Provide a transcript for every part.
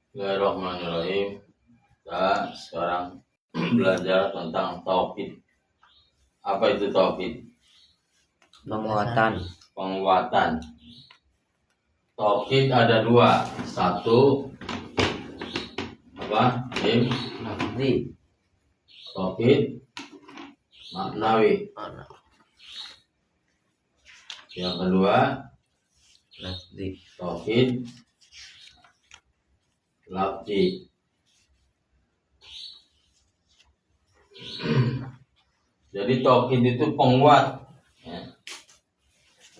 Bismillahirrahmanirrahim. Kita sekarang belajar tentang tauhid. Apa itu tauhid? Penguatan. Tauhid ada dua. Satu apa? Lafzi. Tauhid maknawi. Yang kedua Lafzi. tauhid lafzi. Jadi tauhid itu penguat.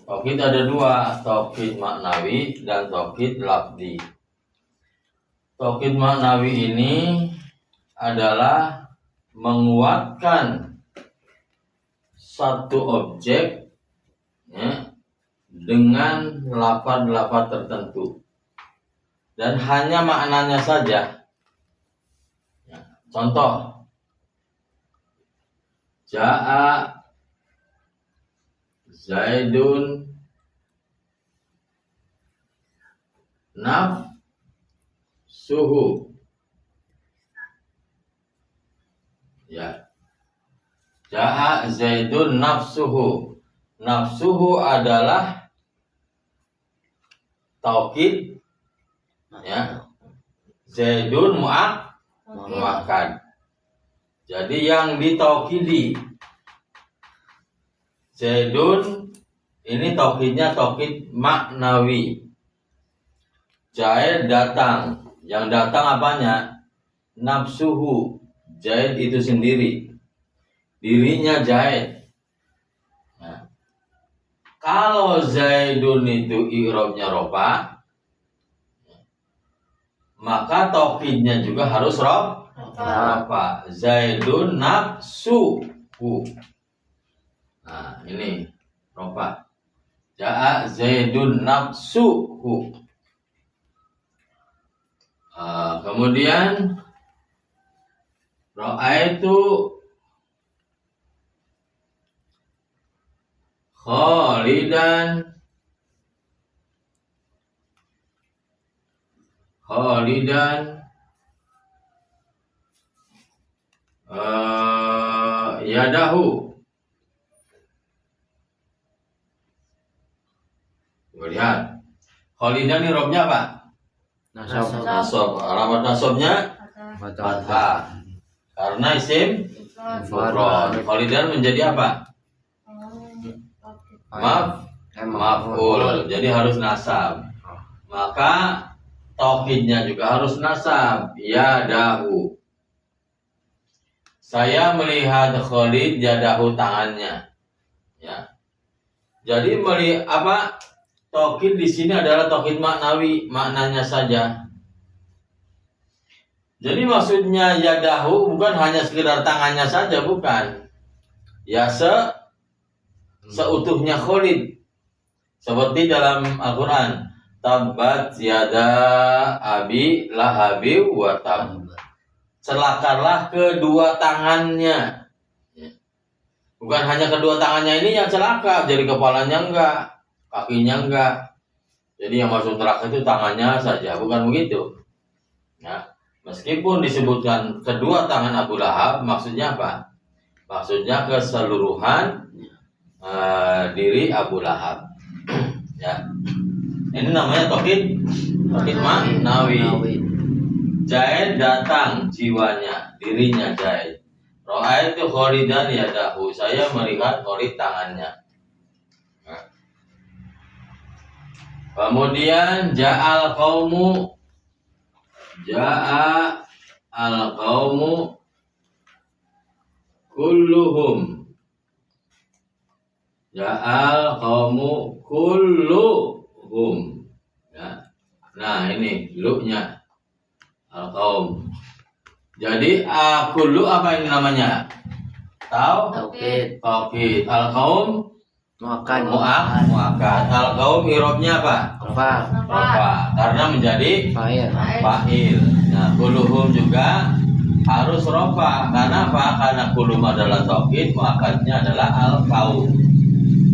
Tauhid ada dua, tauhid maknawi dan tauhid lafzi. Tauhid maknawi ini adalah menguatkan satu objek dengan lafaz-lafaz tertentu dan hanya maknanya saja. Contoh, Ja'a Zaidun nafsuhu. Ya. Ja'a Zaidun nafsuhu. Nafsuhu adalah taukid, ya. Zaidun muakkad. Jadi yang ditaukidi Zaidun ini taukidnya taukid maknawi. Zaid datang. Yang datang apanya? Nafsuhu. Zaid itu sendiri. Dirinya Zaid. Nah, kalau Zaidun itu i'rabnya rofa, maka taukidnya juga harus rofa. Zaidun nafsuhu. Nah, ini rofa. Ja'a Zaidun nafsuhu. Kemudian ra'aitu Khalidan yadahu. Lihat, Khalidan ini robnya apa? Nasab. Alamat nasabnya fathah. Karena isim mufrad. Khalidan menjadi apa? Maf'ul. Jadi harus nasab. Maka tauhidnya juga harus nasab. Yadahu. Saya melihat Khalid yadahu, tangannya. Ya. Jadi tauhid di sini adalah tauhid maknawi, maknanya saja. Jadi maksudnya yadahu bukan hanya sekedar tangannya saja, bukan. Ya seutuhnya Khalid. Seperti dalam Al-Qur'an, tabbat yada abi lahabi wa tab. Celakalah kedua tangannya. Bukan hanya kedua tangannya ini yang celaka, jadi kepalanya enggak, kakinya enggak. Jadi yang masuk neraka itu tangannya saja, bukan begitu. Nah, meskipun disebutkan kedua tangan Abu Lahab, maksudnya apa? Maksudnya keseluruhan diri Abu Lahab. Ya. Ini namanya tauhid maknawi. Zaid datang jiwanya, dirinya Zaid. Ra'aitu Khalidan yadahu. Saya melihat Khalid tangannya. Nah. Kemudian Ja'a al-qaumu kulluhum. Ja'al qaumu kulluhum. Ya. Nah, ini lu-nya. Al-qaum. Jadi kullu apa ini namanya? Tauhid. Al-qaum muakkad. Al-qaum i'rabnya apa? Rofa. Karena menjadi fa'il. Nah, kulluhum juga harus rofa. Karena apa? Karena kulluhum adalah tauhid, muakkadnya adalah al-qaum.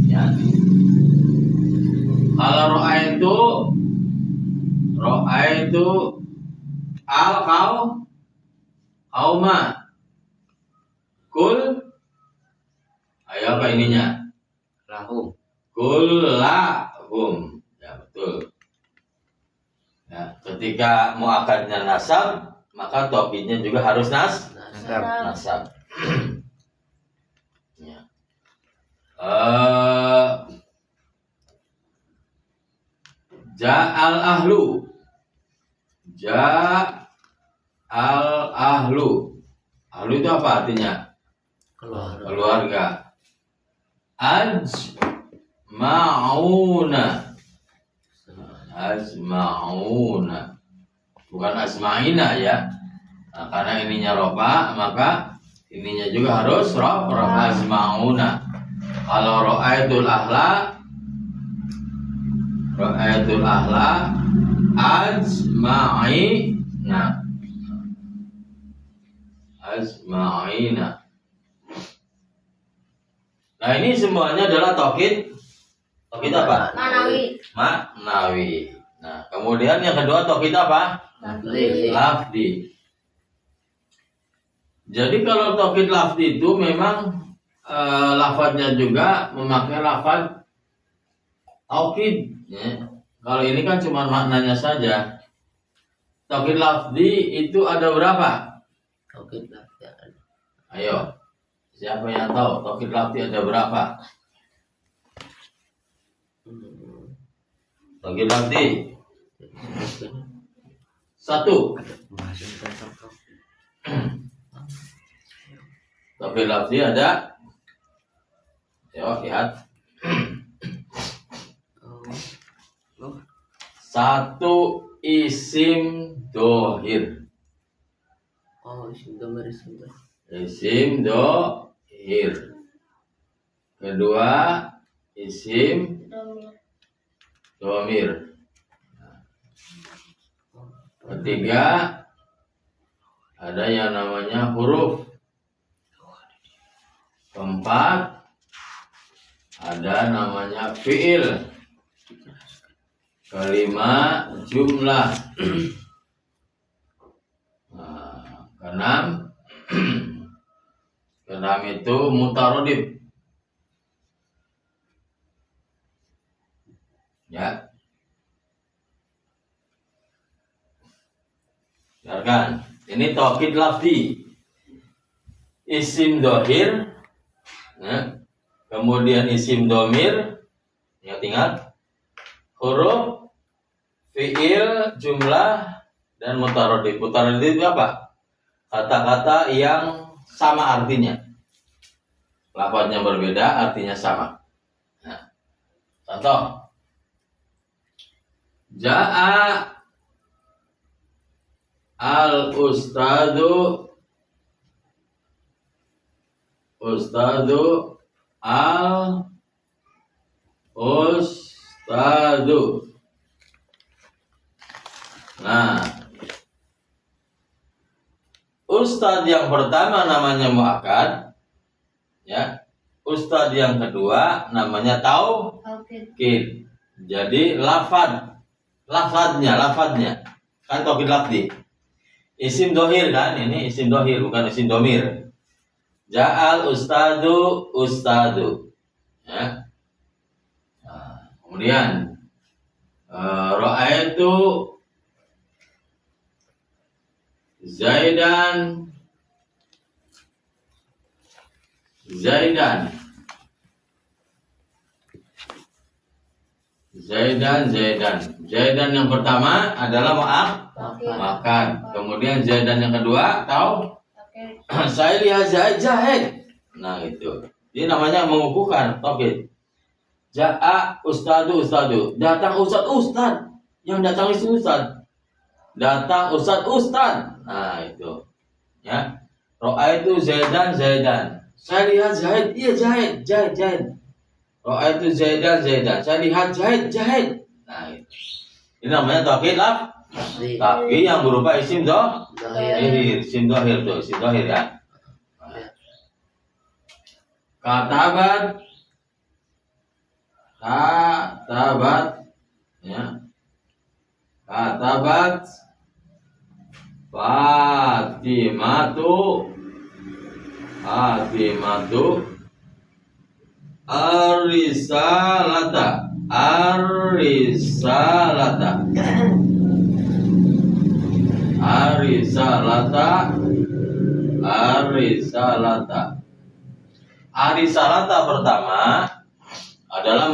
Ya. Kalau ro'aitu kauma. Kul, ayo apa ininya? Lahum. Kullahum. Ya betul. Ya, ketika muakkadnya nasab, maka tokidnya juga harus nasab. Ya. Ja'al ahlu. Ahlu itu apa artinya? Keluarga. Ajma'una. Bukan asma'ina ya. Nah, karena ininya rofa, maka ininya juga harus rofa ajma'una. Kalau ra'aitul ahla ajma'ina. Nah, ini semuanya adalah tauhid apa? Ma'nawi. Nah, kemudian yang kedua tauhid apa? Lafdi. Jadi kalau tauhid lafdi itu memang lafadznya juga memakai lafadz tauhid. Ya. Kalau ini kan cuma maknanya saja. Tauhid lafdi itu ada berapa? Tauhid lafdi ada. Ayo, siapa yang tahu tauhid lafdi ada berapa? Tauhid lafdi 1. Tauhid lafdi ada. Ayo lihat. 1 isim dohir. Isim dohir. Kedua isim domir. Ketiga ada yang namanya huruf. Keempat ada namanya fiil. Kelima jumlah. Keenam itu mutarodif. Ya. Dengarkan. Ini tauhid lafzi. Isim dohir. Ya. Kemudian isim domir. Ingat-ingat. Huruf, fiil, jumlah, dan mutarodif. Mutarodif itu apa? Kata-kata yang sama artinya. Lafaznya berbeda, artinya sama. Nah, contoh. Ja'a al-ustadu al-ustadu. Nah, ustad yang pertama namanya muakkad, ya. Ustad yang kedua namanya tauhid. Jadi lafadznya kan tauhid lafzi. Isim dohir kan, ini isim dohir bukan isim domir. Ja'al ustadu. Ya. Nah, kemudian ra'aitu Zaidan. Zaidan yang pertama adalah makan. Kemudian Zaidan yang kedua saya lihat Zaid. Nah itu. Ini namanya mengukuhkan tauhid. Ja'a ustadu. Datang ustad. Yang datang itu ustad. Datang ustad. Nah itu. Ya. Ra'aitu Zaidan. Saya lihat Zaid. Iya Zaid. Ra'aitu Zaidan. Saya lihat Zaid. Nah itu. Ini namanya tauhid lafzi. Tapi yang berupa isim dohir. Isim dohir ya. Katabat ya. Katabat Fatimatu Arisalata Arisalata pertama adalah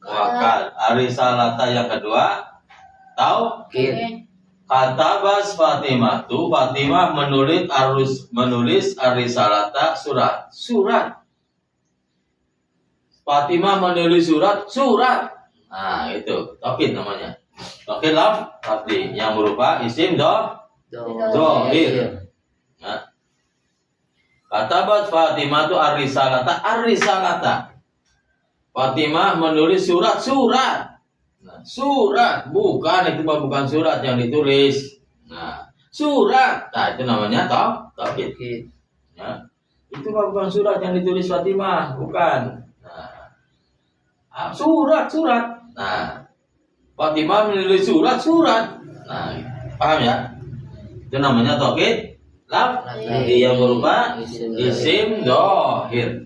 muakkad. Arisalata yang kedua taukid. Katabas Fatimatu, Fatimah menulis arisalata surat. Fatimah menulis surat. Nah, itu taukid namanya. Taukid lafzi yang berupa isim dhamir. Nah, katabat Fatimatu arisalata. Fatimah menulis surat. Nah, surat bukan surat yang ditulis. Nah, surat. Nah, itu namanya taukid. Ya. Itu bukan surat yang ditulis Fatimah, bukan. Nah, surat. Nah, Fatimah menulis surat. Nah, paham ya? Itu namanya taukid lafzi yang berupa isim dhamir.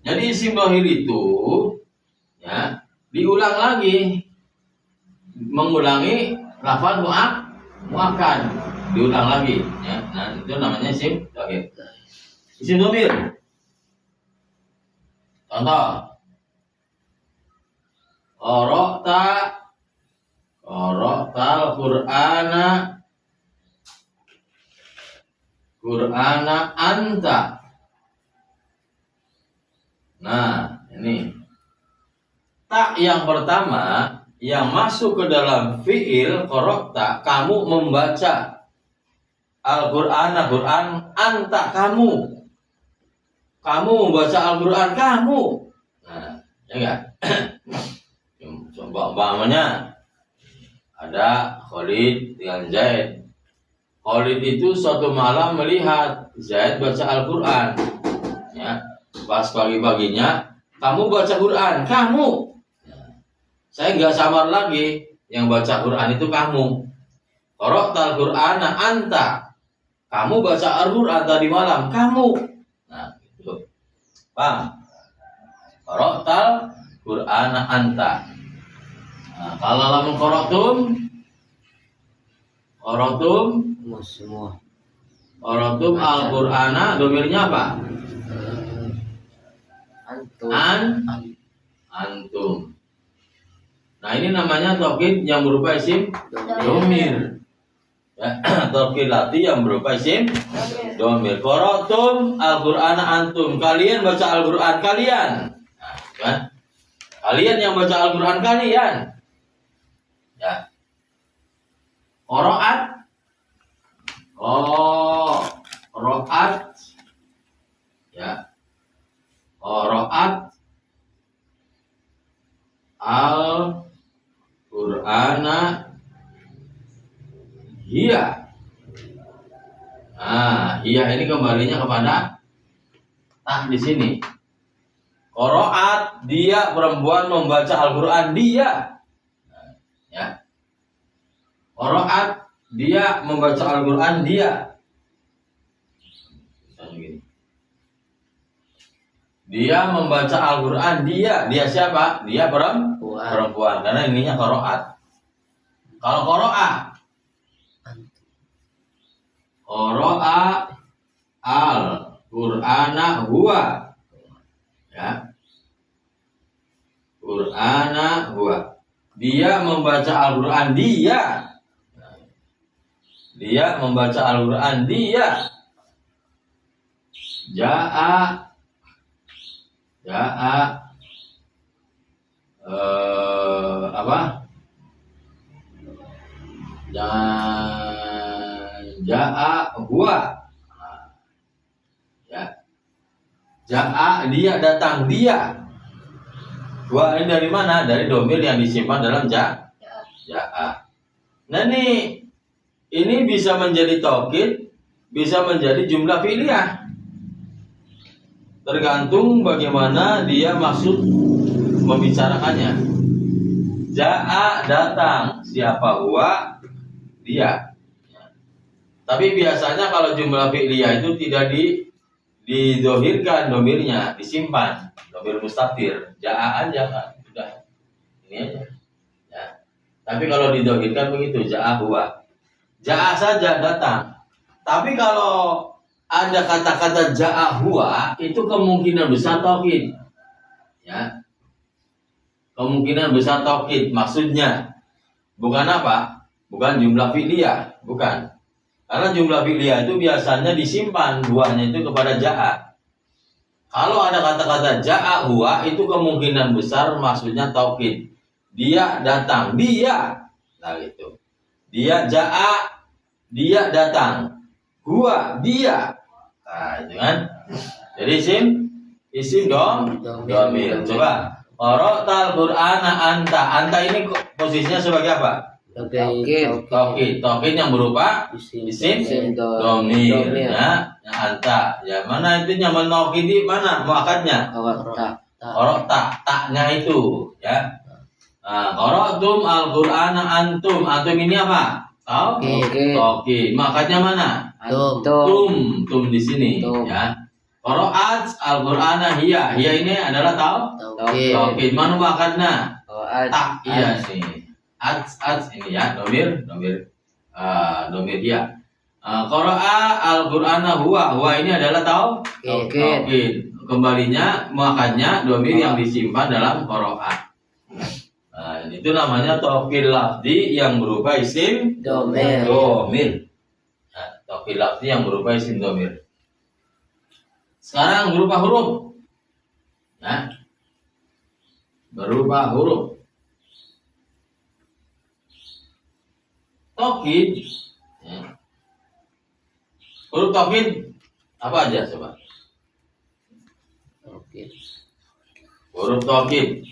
Jadi isim dhamir itu ya diulang lagi, mengulangi lafaz muakkad, diulang lagi ya. Nah, itu namanya isim dhamir. Isim dhamir. Contoh, Qara'tal Qur'ana anta. Nah, ini tak yang pertama yang masuk ke dalam fiil qara'ta, kamu membaca Al-Qur'ana, Qur'an, anta, kamu membaca Al-Qur'an, kamu. Nah, ya enggak? Coba umpamanya ada Khalid dengan Zaid. Khalid itu suatu malam melihat Zaid baca Al-Qur'an. Ya, pas pagi-paginya, kamu baca Qur'an, kamu. Saya nggak samar lagi, yang baca Quran itu kamu. Qara'tal Qur'ana anta. Kamu baca Al-Qur'an tadi malam, kamu. Nah, itu. Paham? Qara'tal Qur'ana anta. Nah, kalau lamun semua. Qara'tum Al-Qur'ana, domirnya apa? Antum. Nah, ini namanya taukid yang berupa isim dhamir. Ya, taukid lati yang berupa isim dhamir. Qara'tum Al-Qur'ana antum. Kalian baca Al-Qur'an, kalian. Nah, kan? Kalian yang baca Al-Qur'an, kalian. Ya. Qara'at. Qara'at. Ya. Qara'at Al-Qur'ana hiya. Nah, hiya ini kembalinya kepada di sini. Qara'at, dia perempuan membaca Al-Qur'an, dia. Ya. Qara'at, dia membaca Al-Qur'an, dia. Dia membaca Al-Qur'an, dia. Dia siapa? Dia perempuan. Karena ininya qara'at. Kalau qara'a Al-Qur'ana huwa. Ya. Qur'ana huwa. Dia membaca Al-Qur'an, dia. Dia membaca Al-Qur'an, dia. Ja'a apa? Ja'a huwa. Ya. Ja'a, dia datang, dia. Huwa ini dari mana? Dari domir yang disimpan dalam ja'a. Nah, ini bisa menjadi taukid, bisa menjadi jumlah fi'liyah. Tergantung bagaimana dia maksud membicarakannya. Ja'a datang, siapa huwa? Dia. Tapi biasanya kalau jumlah fi'liyah itu tidak didohirkan domirnya, disimpan domir mustatir, ja'a aja kan, sudah ini aja. Ya. Tapi kalau didohirkan begitu, ja'a huwa, ja'a saja datang. Tapi kalau ada kata-kata ja'a huwa, itu kemungkinan besar taukid. Ya, kemungkinan besar taukid. Maksudnya bukan apa? Bukan jumlah fi'liyah, bukan. Karena jumlah fi'liyah itu biasanya disimpan buahnya itu kepada ja'a. Kalau ada kata-kata ja'a huwa, itu kemungkinan besar maksudnya taukid. Dia datang, dia. Nah gitu. Dia ja'a, dia datang. Huwa, dia. Nah itu kan. Jadi isim domir. Coba. Qara'tal Qur'ana anta. Anta ini posisinya sebagai apa? Taukid yang berupa isim domir. Ya, anta. Ya, mana itu nyaman taukidi, mana muakadnya? Qara'ta, taknya itu, ya. Nah, qara'tum al-Qur'ana antum. Antum ini apa? Taukid. Muakadnya mana? Tum di sini, ya. Qara'at al-Qur'ana hiya. Hiya ini adalah taukid. Mana muakadnya? Tak, iya sih. Ats ini ya, domir dia. Qara'a al-Qur'ana huwa ini adalah taukid. Kembalinya muakadnya domir yang disimpan dalam qara'a. Nah, itu namanya taukid lafzi yang berupa isim domir. Nah, taukid lafzi yang berupa isim domir. Sekarang berupa huruf. Nah, berupa huruf. Taukid, ya. Huruf taukid apa aja coba? Huruf taukid.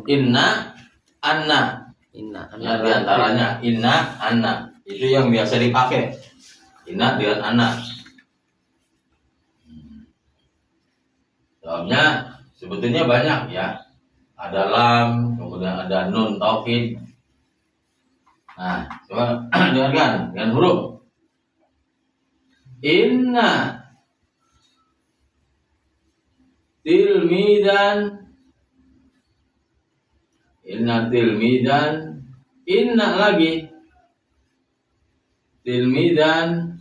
Inna, anna. Ya, di antaranya inna, anna. Itu yang biasa dipakai. Inna dengan anna. Sebabnya sebetulnya banyak ya. Ada lam, kemudian ada nun taukid. Nah, coba dengarkan dengan huruf. Inna tilmidan. Inna lagi. Tilmidan.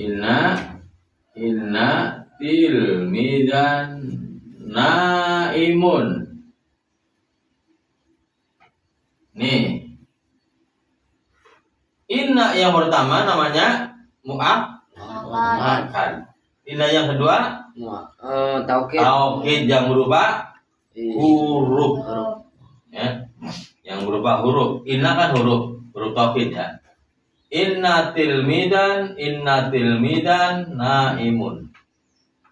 Inna tilmidan naimun. Nih, inna yang pertama namanya mu'akkad. Inna yang kedua taukid yang berupa huruf. Ya, yang berupa huruf. Inna kan huruf taukid ya. Inna tilmidan naimun.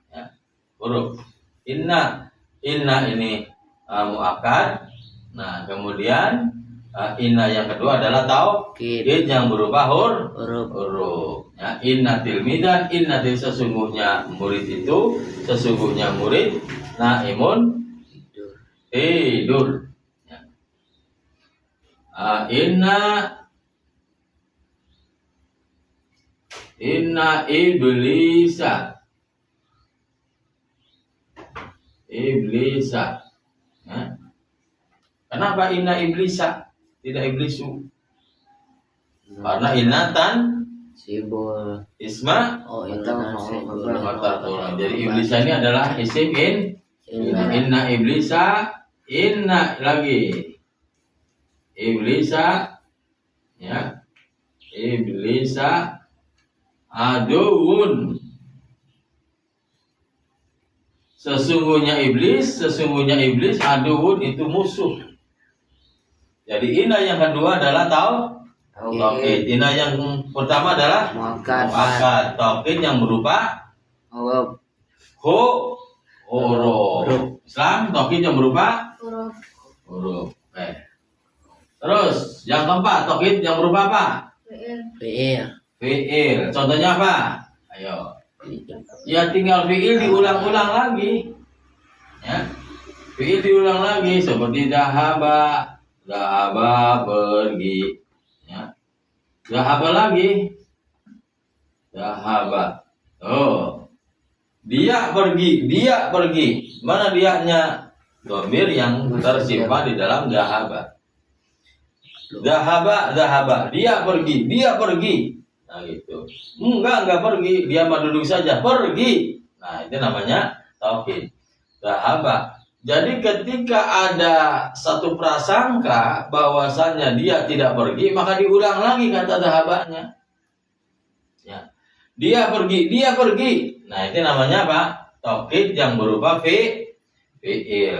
Ya, huruf. Inna ini mu'akkad. Nah, kemudian inna yang kedua adalah taukid yang berupa huruf. Ya, inna tilmidan, inna sesungguhnya murid itu, sesungguhnya murid, naimun tidur. Ya. Inna iblisa. Ya. Kenapa inna iblisa? Tidak iblisu. Karena innatan sibul isma jadi iblis ini adalah isim inna iblisa, inna lagi iblisa, ya, iblisa aduun. Sesungguhnya iblis aduun itu musuh. Jadi inna yang kedua adalah taukid. Inna yang pertama adalah muakkad. Taukid yang berupa huruf. Islam taukid yang berupa huruf. Terus yang keempat taukid yang berupa apa? Fi'il. Contohnya apa? Ayo. Ya tinggal fi'il diulang-ulang lagi. Ya. Fi'il diulang lagi seperti dahaba pergi, ya. Zahaba lagi. Zahaba. Oh. Dia pergi. Mana dianya? Dhamir yang tersimpan di dalam zahaba. Zahaba. Dia pergi. Nah gitu. Enggak pergi. Dia mah duduk saja. Pergi. Nah itu namanya taukid. Zahaba. Jadi ketika ada satu prasangka bahwasannya dia tidak pergi, maka diulang lagi kata zahabanya. Ya. Dia pergi. Nah, itu namanya apa? Taukid yang berupa fi'il.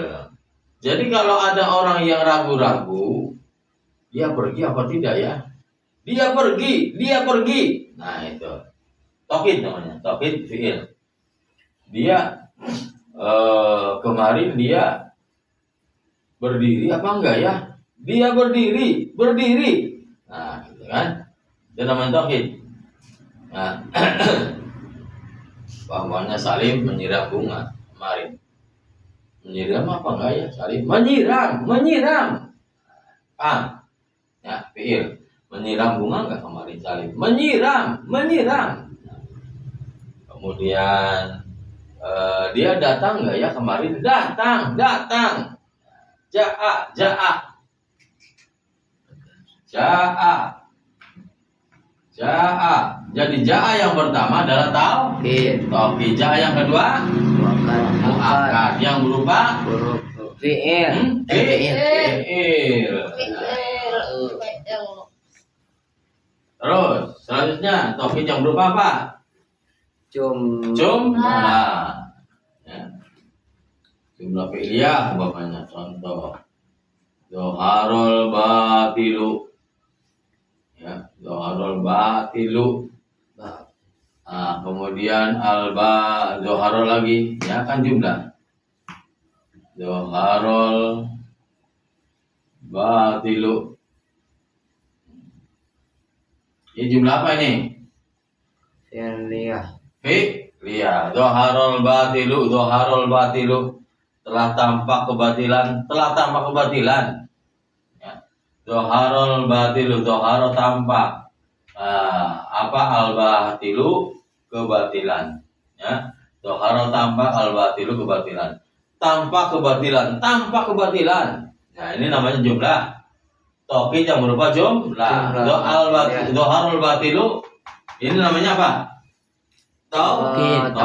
Jadi kalau ada orang yang ragu-ragu, dia pergi apa tidak ya? Dia pergi. Nah, itu. Taukid namanya, taukid fi'il. Dia kemarin dia berdiri apa enggak ya? Dia berdiri. Nah, gitu kan? Itu namanya taukid. Nah, bahwanya Salim menyiram bunga kemarin. Menyiram apa enggak ya? Salim menyiram. Paham? Ya, fi'il. Menyiram bunga enggak kemarin Salim? Menyiram. Kemudian dia datang nggak ya kemarin? Datang. Ja'a. Jadi ja'a yang pertama adalah taukid. Ja'a yang kedua muakkad yang berupa huruf fi'il. fi'il. Terus selanjutnya taukid yang berupa apa? Jumlah. Ya. Jumlah fi'liyah umpamanya contoh. Zoharul batilu. Ya, zoharul batilu. Nah, kemudian zoharul lagi, ya kan jumlah. Zoharul batilu. Ini jumlah apa ini? Fi'liyah. Zoharul batilu. Telah tampak kebatilan. Ya. Zoharul batilu, zoharo tampak. Apa al-batilu? Kebatilan. Ya. Zoharo tampak, al-batilu kebatilan. Tampak kebatilan. Nah, ini namanya jumlah. Taukid yang berupa jumlah. Zoharul batilu. Ini namanya apa? Taukid.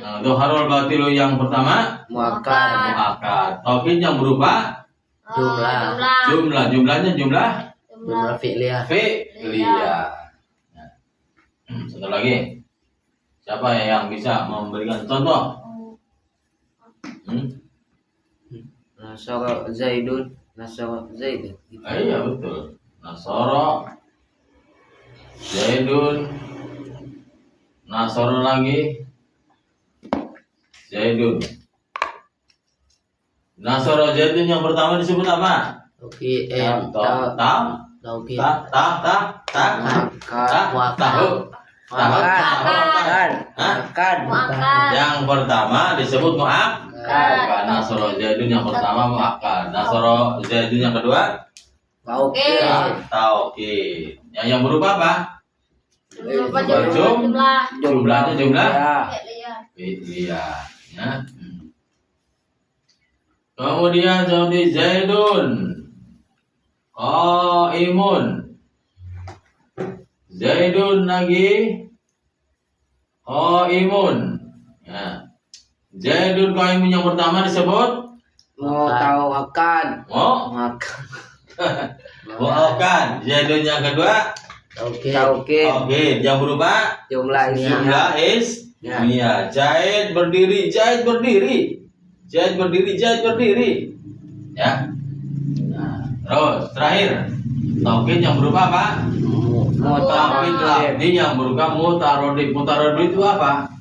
Nah, zoharul batilu yang pertama muakkad. Taukid yang berupa Jumlah. Jumlahnya jumlah Fi'liyah. Nah, satu lagi. Siapa yang bisa memberikan contoh? Nasara Zaidun. Iya betul. Nasara Zaidun. Nasara lagi Zaidun. Nasara Zaidun yang pertama disebut apa? Taukid. Yang pertama disebut muakkad. Nasara Zaidun yang pertama muakkad. Nasara Zaidun yang kedua taukid. Yang berupa apa? Jumlahnya jumlah fi'liyah. Ya. Kemudian seperti Zaidun qaimun. Zaidun lagi qaimun. Ya. Zaidun qaimun yang pertama disebut Muakkad. Zaidun yang kedua Taukid. Yang berupa Jumlah ismiyah. Zaid berdiri. Ya. Nah, terus terakhir taukid yang berupa apa? Taukid lafzi yang berupa mutaradif. Mutaradif itu apa?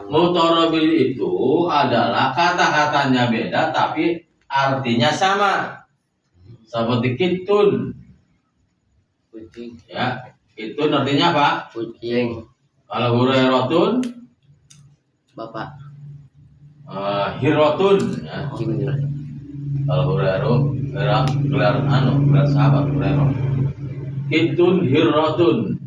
Mutaradif itu adalah kata-katanya beda tapi artinya sama. Seperti kitun. Ya, kitun artinya apa? Kucing. Kalau hurairatun Bapak. Hirotun. Ya. Kalau hurairah gelar sahabat hurairah. Kitun hirrotun.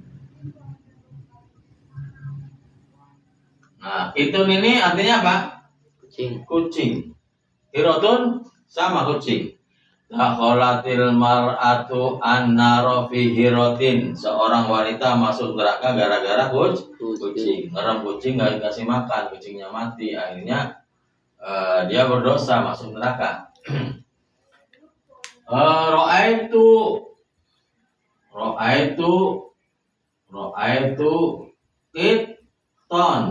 Nah, kitun ini artinya apa? Kucing. Kucing. Hirrotun sama kucing. Dakholatil mar'atu annaro fi hirrotin. Seorang wanita masuk neraka gara-gara kucing. Ngerem kucing nggak dikasih makan, kucingnya mati. Akhirnya dia berdosa masuk neraka. Ro'aitu kiton.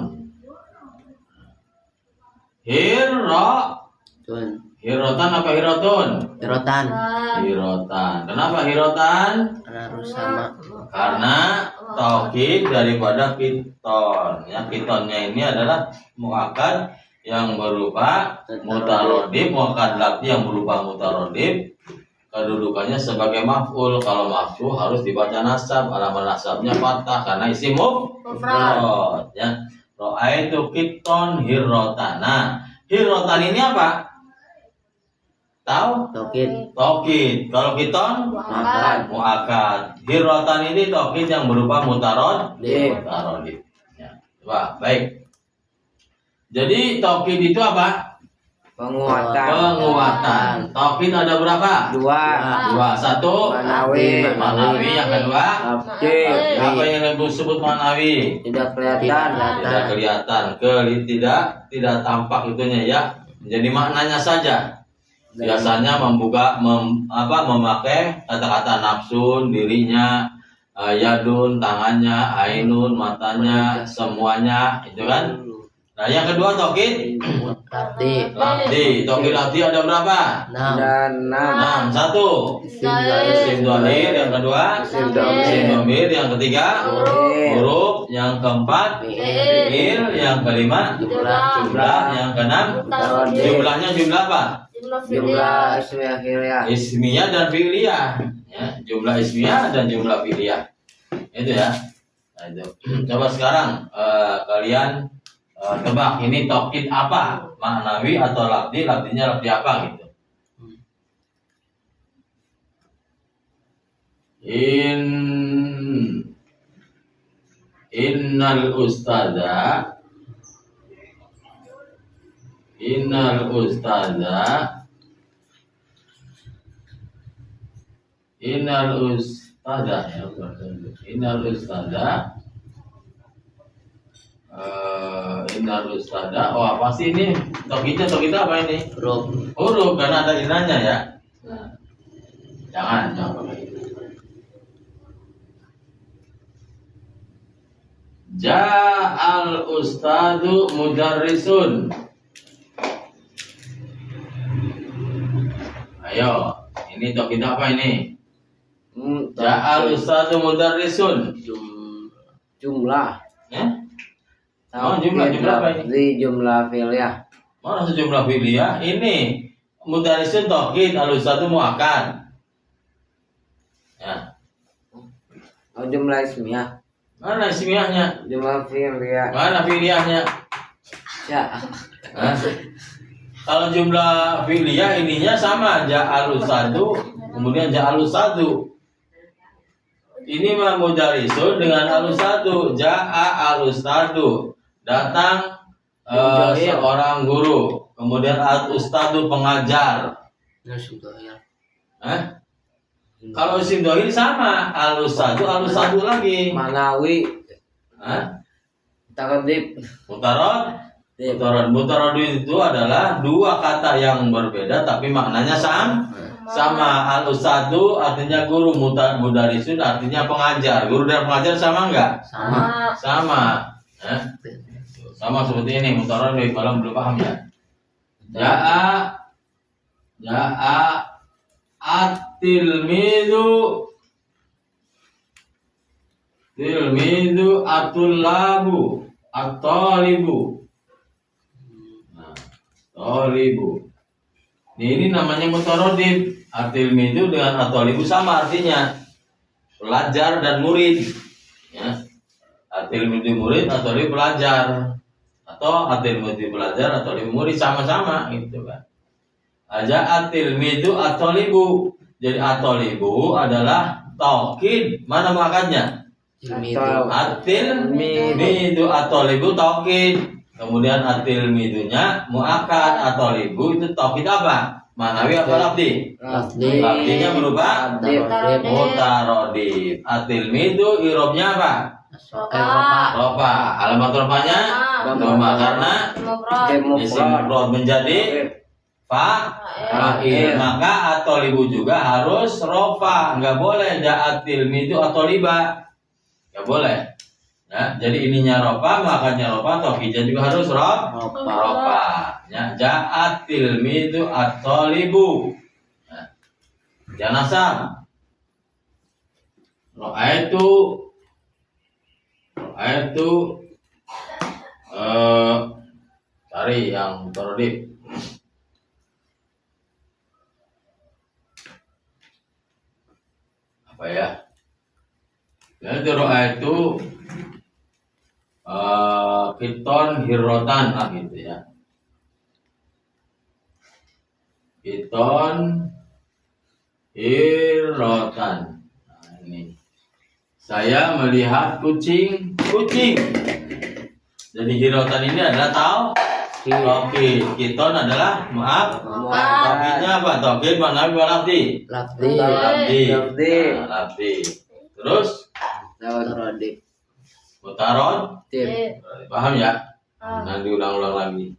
Hirotan apa hirotun? Hirotan. Hirotan. Kenapa hirotan? Harus sama. Karena taukid daripada kiton. Ya, kitonnya ini adalah muakkad yang berupa mutarodib, muakkad lafzi yang berupa mutarodib. Kedudukannya sebagai maf'ul. Kalau maf'ul harus dibaca nasab. Alamat nasabnya fathah karena isim mufrad. Ya. Ro'aitu kiton hirotan. Nah, hirotan ini apa? Tahu? Tokid. Kalau kiton muakkad. Hirotan ini tokid yang berupa mutarodib. Ya. Coba, baik. Jadi tokid itu apa? Penguatan. Tokid ada berapa? Dua. Satu manawi. Yang kedua apa yang disebut manawi? Tidak kelihatan. Tidak tampak itunya ya. Jadi maknanya saja. Biasanya memakai kata-kata nafsun, dirinya, yadun, tangannya, ainun, matanya, semuanya, itu kan? Nah, yang kedua tokid lafzi. Tokid lafzi ada berapa? 6. Satu isim dhahir, yang kedua isim dhamir, yang ketiga huruf, yang keempat fi'il, yang kelima jumlah, yang keenam jumlahnya jumlah apa? Jumlah Ismiyah dan fi'liyah. Ya, jumlah ismiyah dan jumlah fi'liyah. Itu ya. Nah, itu. Coba sekarang kalian tebak ini tokid apa? Maknawi atau lafzi? Lafzinya lafzi apa gitu? Innal ustada oh apa sih ini? Tokidnya apa ini? Huruf karena ada inanya ya. Jangan pakai itu. Ja'al ustadu mudarrisun. Ayo, ini tokid apa ini? Ja'al ustadu mudarrisun. Jumlah. Ya? Oh, jumlah apa ini? Jumlah fi'liyah. Mana sejumlah fi'liyah? Ini mudarrisun tokid, al ustadu muakkad. Ya. Oh, jumlah ismiyah. Mana ismiyahnya? Jumlah fi'liyah. Mana fi'liyahnya? Ya. Kalau jumlah fi'liyah ininya sama, ja'alus satu, kemudian ja'alus satu. Ini mah mudarrisun dengan alus satu, ja'a alus satu. Datang seorang guru, kemudian al-ustadu pengajar. Kalau isim dhahir sama, alus satu lagi. Manawi. Mutarad itu adalah dua kata yang berbeda tapi maknanya sama. Alus satu artinya guru, mudarrisun artinya pengajar. Guru dan pengajar sama enggak? Sama. Sama seperti ini mutarad kalau belum paham ya. Ja'a at-tilmidu at-tullabu at-talibu. Talibu. Ini namanya mutarodib. At-tilmidu dengan at-talibu sama artinya pelajar dan murid. Ya. At-tilmidu murid, at-talibu pelajar. Atau at-tilmidu pelajar, at-talibu murid sama-sama gitu kan. Aja at-tilmidu at-talibu. Jadi at-talibu adalah taukid mana makanya? Atil midu atau libu taukid. Kemudian atil midunya muakkad atau libu itu taukid apa? Manawi apa lafdi? Lafdinya berubah mutarodif. Atil midu irobnya apa? Rofa. Alamat rofanya doma karena isim mufrad menjadi fa'il. Maka atau libu juga harus rofa. Enggak boleh ja'atil midu atau liba. Enggak boleh. Ya, jadi ininya rofa, makanya rofa, tokijnya juga harus rofa. Ya, ja'atil midu atau libu. Ya, nasam. Ro'aitu cari yang mutarodif. Apa ya? Jadi ro'aitu kiton hirotan gitu ya. Kiton hirotan. Nah, ini. Saya melihat kucing. Jadi hirotan ini adalah tokid. Kiton adalah maaf. Tokidnya apa? Tokid mana lafdi? Lafdi. Terus mutarod. Paham ya? Nanti ulang-ulang lagi.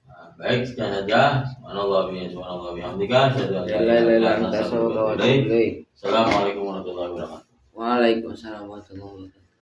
Nah, baik, sekian saja. Subhanallah bihamdika. Assalamualaikum warahmatullahi wabarakatuh. Waalaikumsalam warahmatullahi wabarakatuh.